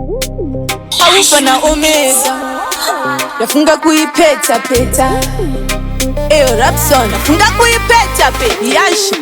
Alpha na Omega yafunga kuipeta peta. Eyo Rapson yafunga kuipeta pe yashi.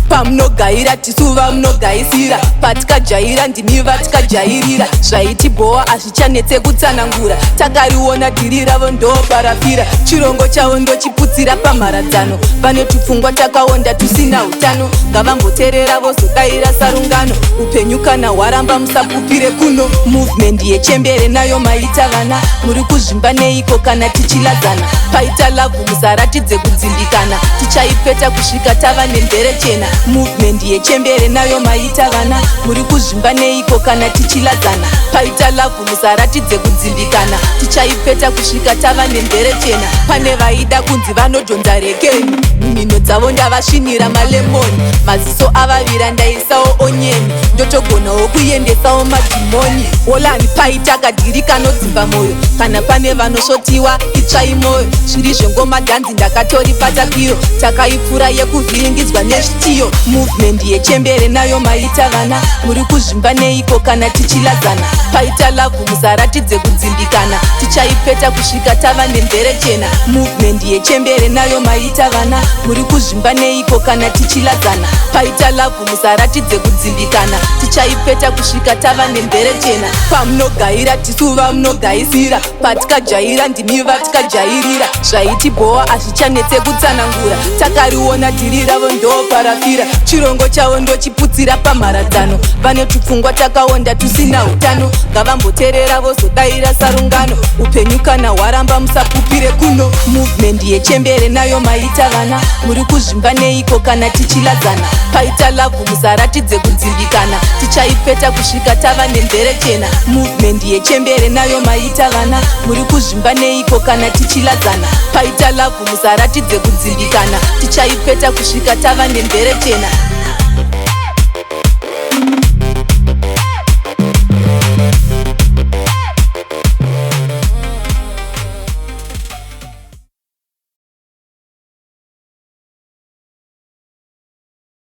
Pamunogaira tisuva munogaisira, patikajaira ndimi vatikajairira. Zvaitibowa azvichanetse kutsanangura, takariona dhiri ravo ndoparafira. Chirongo chavo ndochiputsira pamharadzano, vane tupfungwa takaonda tusina utano. Ngavamboteerera vozodaira sarungano, upenyu kana hwaramba musapupire kuno. Movement yechembere nayo maita vana, muri kuzvimba neiko kana tichiladzana. Paita lavhu musaratidze kudzimbikana, tichaipeta kusvika tava nemvere chena. Movement yechembere nayo maita vana, muri kuzvimba neiko kana tichiladzana. Paita lavhu musaratidze kudzimbikana, tichaipeta kusvika tava nemvere chena. Pane vaida kunzi vanodhonza rekeni, mhino dzavo ndavasvinira malemoni. Maziso avavira ndaisawo onyeni, ndotogonawo kuendesawo madhimoni. Olani paita kadhiri kanodzimba moyo, kana pane vanosvotiwa itsvai moyo. Zviri zvengoma dhanzi ndakatoripata kiro, takaipfura yekuvhiringidzwa nezvitiyo. Movement yechembere nayo maita vana, muri kuzvimba neiko kana tichiladzana. Paita lavhu musaratidze kudzimbikana, tichaipeta kusvika tava nemvere chena. Movement yechembere nayo maita vana, muri kuzvimba neiko kana tichiladzana. Paita lavhu musaratidze kudzimbikana, tichaipeta kusvika tava nemvere chena. Pamunogaira tisuva munogaisira, patikajaira ndimi vatikajairira. Zvaitibowa azvichanetse kutsanangura, takariona dhiri ravo ndoparafira. Chirongo chavo ndochiputsira pamharadzano, vane tupfungwa takaonda tusina utano. Ngavamboteerera vozodaira sarungano, upenyu kana hwaramba musapupire kuno. Movement yechembere nayo maita vana, muri kuzvimba neiko kana tichiladzana. Paita lavhu musaratidze kudzimbikana, tichaipeta kusvika tava nemvere chena. Movement yechembere nayo maita vana, muri kuzvimba neiko kana tichiladzana. Paita lavhu musaratidze kudzimbikana, tichaipeta kusvika tava nemvere chena.